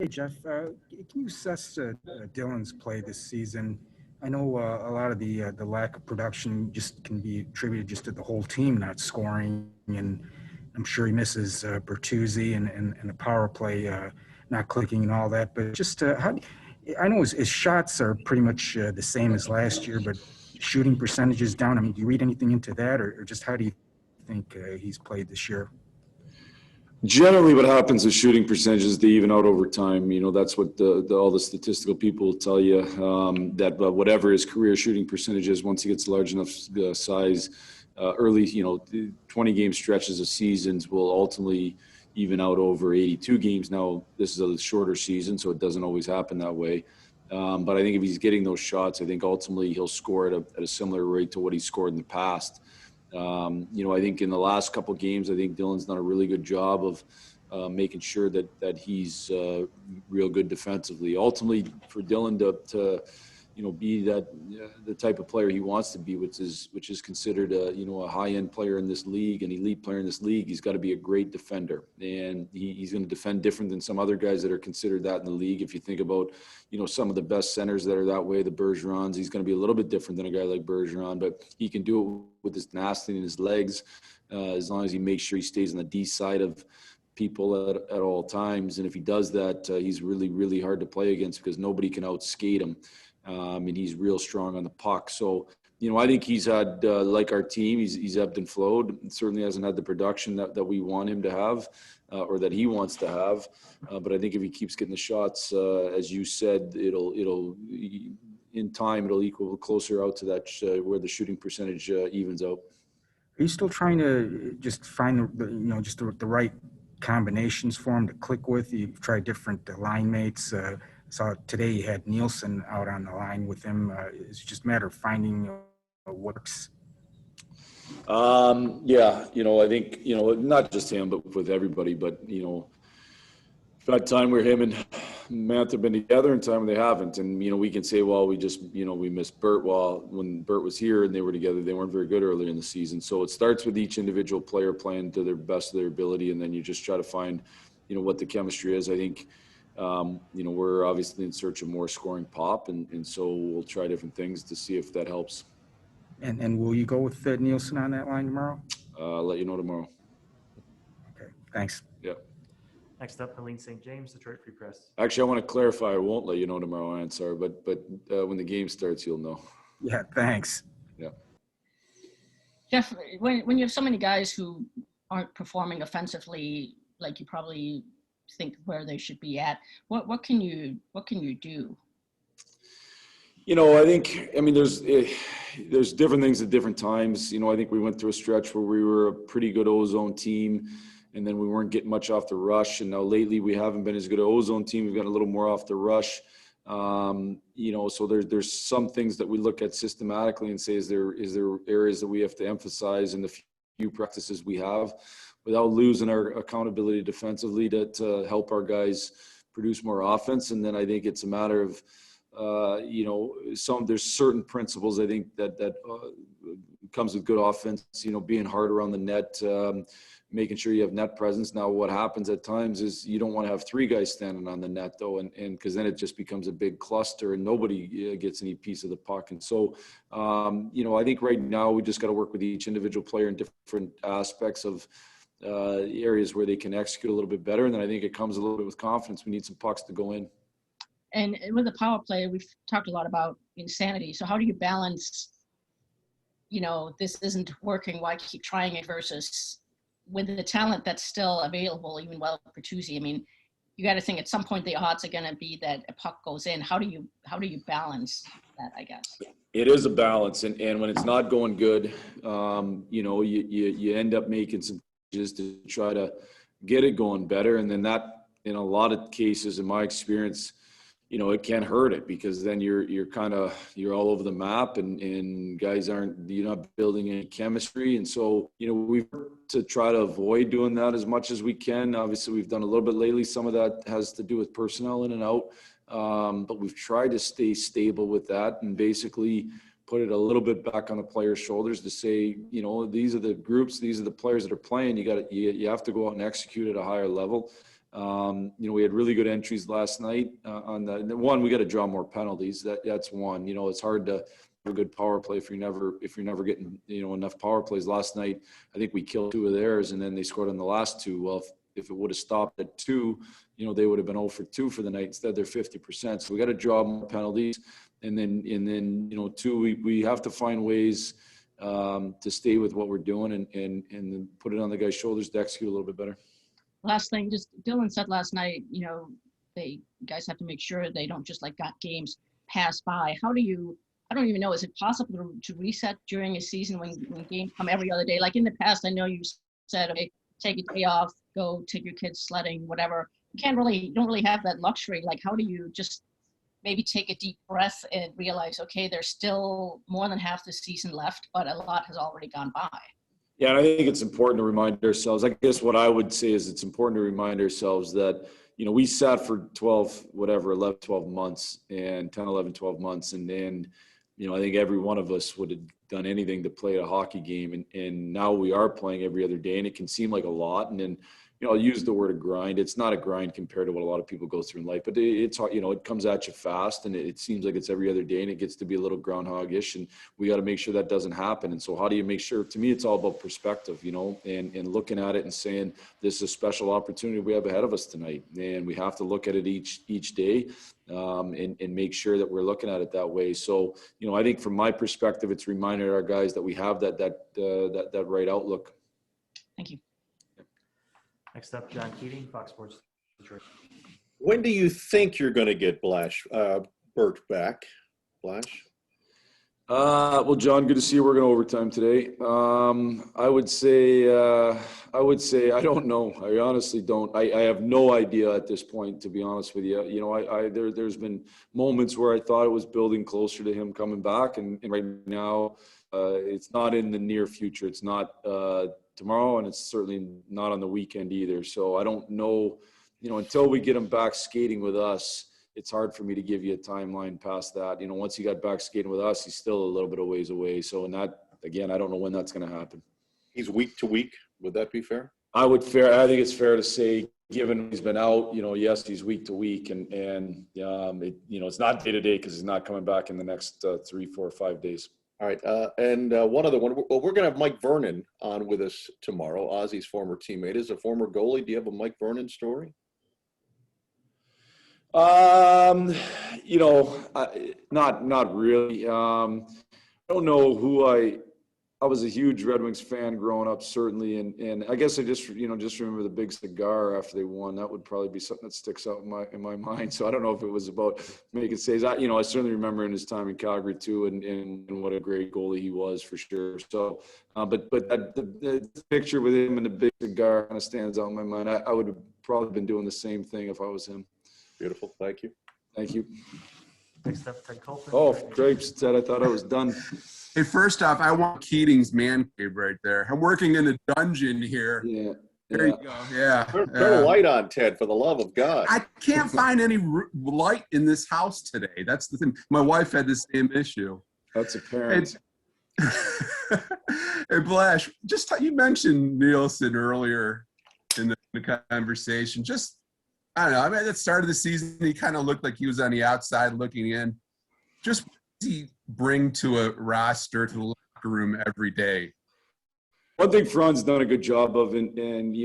Hey, Jeff, can you assess Dylan's play this season? I know a lot of the lack of production just can be attributed just to the whole team not scoring, and I'm sure he misses Bertuzzi and the power play not clicking and all that. But just I know his shots are pretty much the same as last year, but shooting percentages down. I mean, do you read anything into that, or just how do you think he's played this year? Generally, what happens is shooting percentages, they even out over time. That's what all the statistical people will tell you, that whatever his career shooting percentage is, once he gets large enough size, early, 20-game stretches of seasons will ultimately even out over 82 games. Now, this is a shorter season, so it doesn't always happen that way. But I think if he's getting those shots, I think ultimately he'll score at a similar rate to what he scored in the past. I think in the last couple of games, I think Dylan's done a really good job of making sure that he's real good defensively. Ultimately, for Dylan to be the type of player he wants to be, which is considered a high-end player in this league, an elite player in this league, he's got to be a great defender, and he's going to defend different than some other guys that are considered that in the league. If you think about some of the best centers that are that way, the Bergerons, he's going to be a little bit different than a guy like Bergeron, but he can do it with his tenacity and his legs, as long as he makes sure he stays on the D side of people at all times. And if he does that, he's really, really hard to play against because nobody can outskate him. And he's real strong on the puck. So, I think he's had, like our team, he's ebbed and flowed. Certainly hasn't had the production that we want him to have, or that he wants to have. But I think if he keeps getting the shots, as you said, it'll in time, it'll equal closer out to that where the shooting percentage evens out. Are you still trying to just find the right combinations for him to click with? You've tried different line mates. Saw today you had Nielsen out on the line with him. It's just a matter of finding what works. Yeah, I think, not just him, but with everybody, but, got time where him and Matt have been together and time when they haven't. And, we can say, well, we just, we missed Bert. Well, when Bert was here and they were together, they weren't very good earlier in the season. So it starts with each individual player playing to their best of their ability. And then you just try to find, what the chemistry is. I think, we're obviously in search of more scoring pop. And so we'll try different things to see if that helps. And will you go with Nielsen on that line tomorrow? I'll let you know tomorrow. Okay, thanks. Yeah. Next up, Helene St. James, Detroit Free Press. Actually, I want to clarify. I won't let you know tomorrow, I'm sorry, but when the game starts, you'll know. Yeah, thanks. Yeah. Jeff, when you have so many guys who aren't performing offensively, like you probably think where they should be at, what can you do? I think, there's different things at different times. I think we went through a stretch where we were a pretty good ozone team, and then we weren't getting much off the rush. And now lately we haven't been as good an ozone team. We've got a little more off the rush. So there's some things that we look at systematically and say, is there areas that we have to emphasize in the few practices we have without losing our accountability defensively to help our guys produce more offense. And then I think it's a matter of, there's certain principles I think that comes with good offense, being hard around the net, making sure you have net presence. Now, what happens at times is you don't want to have three guys standing on the net, though, and because then it just becomes a big cluster and nobody gets any piece of the puck. And so, I think right now we just got to work with each individual player in different aspects of areas where they can execute a little bit better. And then I think it comes a little bit with confidence. We need some pucks to go in. And with the power play, we've talked a lot about insanity. So how do you balance, this isn't working, why keep trying it, versus with the talent that's still available, even well Bertuzzi? You got to think at some point the odds are going to be that a puck goes in. How do you balance that, I guess? It is a balance, and when it's not going good, you end up making some changes to try to get it going better, and then that, in a lot of cases, in my experience, it can hurt it, because then you're all over the map, and guys you're not building any chemistry. And so, we've to try to avoid doing that as much as we can. Obviously, we've done a little bit lately. Some of that has to do with personnel in and out. But we've tried to stay stable with that and basically put it a little bit back on the players' shoulders to say, these are the groups, these are the players that are playing. You have to go out and execute at a higher level. We had really good entries last night on the one. We got to draw more penalties. That's one. It's hard to have a good power play if you're never getting enough power plays. Last night, I think we killed 2 of theirs, and then they scored on the last 2. Well, if it would have stopped at 2, they would have been 0 for 2 for the night. Instead, they're 50%. So we got to draw more penalties, and then 2, we have to find ways to stay with what we're doing and then put it on the guy's shoulders to execute a little bit better. Last thing, just Dylan said last night, you guys have to make sure they don't just got games pass by. I don't even know, is it possible to reset during a season when games come every other day? Like in the past, I know you said, okay, take a day off, go take your kids sledding, whatever. You don't really have that luxury. Like, how do you just maybe take a deep breath and realize, okay, there's still more than half the season left, but a lot has already gone by? Yeah, and I think it's important to remind ourselves. I guess what I would say is it's important to remind ourselves that, we sat for 12 months and 10, 11, 12 months. And then, I think every one of us would have done anything to play a hockey game. And now we are playing every other day, and it can seem like a lot. And then, I'll use the word a grind. It's not a grind compared to what a lot of people go through in life, but it's hard, it comes at you fast, and it seems like it's every other day, and it gets to be a little groundhog-ish, and we got to make sure that doesn't happen. And so how do you make sure? To me, it's all about perspective, and looking at it and saying, this is a special opportunity we have ahead of us tonight, and we have to look at it each day, and make sure that we're looking at it that way. So, I think from my perspective, it's reminded our guys that we have that right outlook. Thank you. Next up, John Keating, Fox Sports Detroit. When do you think you're going to get Bert back? Blash? Well, John, good to see you working overtime today. I would say I don't know. I honestly don't. I have no idea at this point, to be honest with you. There's been moments where I thought it was building closer to him coming back, and right now it's not in the near future. It's not tomorrow, and it's certainly not on the weekend either. So I don't know, until we get him back skating with us, it's hard for me to give you a timeline past that. Once he got back skating with us, he's still a little bit of ways away. So, and that, again, I don't know when that's going to happen. He's week to week. Would that be fair? I think it's fair to say, given he's been out, yes, he's week to week, and it's not day to day because he's not coming back in the next 3, 4, 5 days. All right. And one other one. Well, we're going to have Mike Vernon on with us tomorrow. Ozzy's former teammate is a former goalie. Do you have a Mike Vernon story? Not really. I don't know who I was a huge Red Wings fan growing up, certainly. And I guess I just remember the big cigar after they won. That would probably be something that sticks out in my mind. So I don't know if it was about making saves. I certainly remember in his time in Calgary too, and what a great goalie he was for sure. So, but the picture with him and the big cigar kind of stands out in my mind. I would have probably been doing the same thing if I was him. Beautiful. Thank you. Thank you. Next up, Ted Colton. Oh, Drapes said I thought I was done. Hey, first off, I want Keating's man cave right there. I'm working in a dungeon here. Yeah. There you go. Yeah. Turn a light on, Ted, for the love of God. I can't find any light in this house today. That's the thing. My wife had the same issue. That's apparent. Hey, Blash, you mentioned Nielsen earlier in the conversation. I don't know. I mean, at the start of the season, he kind of looked like he was on the outside looking in. Just what does he bring to a roster, to the locker room every day? One thing Fran's done a good job of, and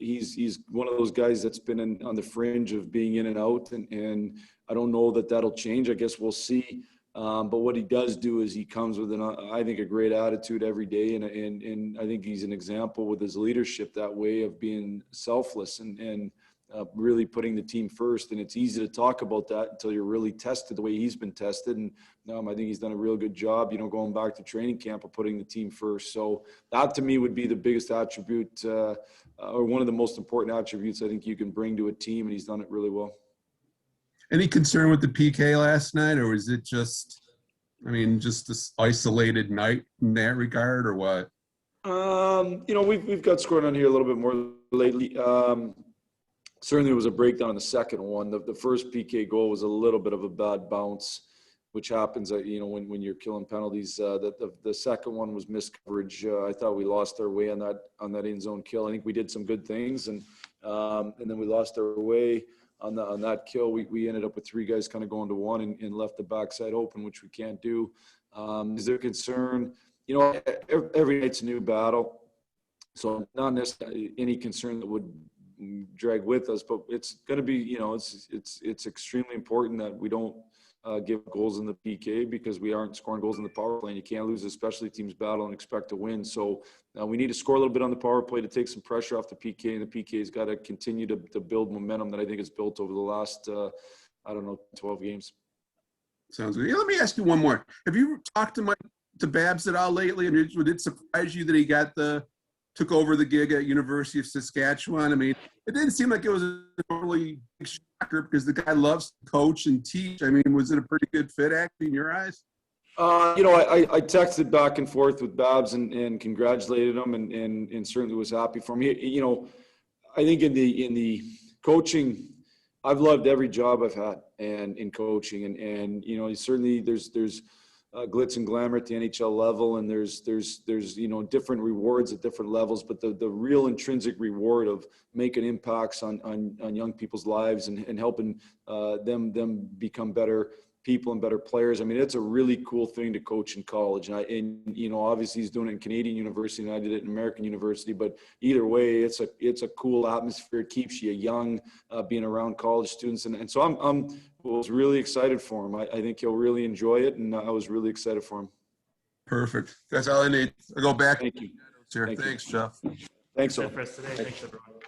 he's one of those guys that's been on the fringe of being in and out, and I don't know that that'll change. I guess we'll see. But what he does do is he comes with I think a great attitude every day, and I think he's an example with his leadership that way of being selfless and really putting the team first. And it's easy to talk about that until you're really tested the way he's been tested. And I think he's done a real good job, going back to training camp of putting the team first. So that to me would be the biggest attribute or one of the most important attributes I think you can bring to a team. And he's done it really well. Any concern with the PK last night, or was it just this isolated night in that regard, or what? We've got scored on here a little bit more lately. Certainly, it was a breakdown in the second one. The first PK goal was a little bit of a bad bounce, which happens, when you're killing penalties. The second one was missed coverage. I thought we lost our way on that end zone kill. I think we did some good things, and And then we lost our way on that kill. We ended up with 3 guys kind of going to 1 and left the backside open, which we can't do. Is there concern? You know, every night's a new battle. So not necessarily any concern that would drag with us, but it's going to be, you know, it's extremely important that we don't give goals in the PK, because we aren't scoring goals in the power play, and you can't lose a specialty teams battle and expect to win. So we need to score a little bit on the power play to take some pressure off the PK, and the PK has got to continue to build momentum that I think has built over the last, 12 games. Sounds good. Yeah, let me ask you one more. Have you talked to Babs at all lately? I mean, did it surprise you that he took over the gig at University of Saskatchewan? I mean, it didn't seem like it was a really big shocker, because the guy loves to coach and teach. I mean, was it a pretty good fit, actually, in your eyes? You know, I texted back and forth with Babs and congratulated him and certainly was happy for him. You know, I think in the coaching, I've loved every job I've had and in coaching, and you know, certainly there's glitz and glamour at the NHL level, and there's you know, different rewards at different levels, but the real intrinsic reward of making impacts on young people's lives and helping them become better people and better players. I mean, it's a really cool thing to coach in college. And you know, obviously he's doing it in Canadian university and I did it in American university, but either way, it's a cool atmosphere. It keeps you young, being around college students. And so I was really excited for him. I think he'll really enjoy it. And I was really excited for him. Perfect. That's all I need. I'll go back. Thank you. Sure. Thank you. Thanks, Jeff. Thanks. That's it for us today. Thanks, everyone.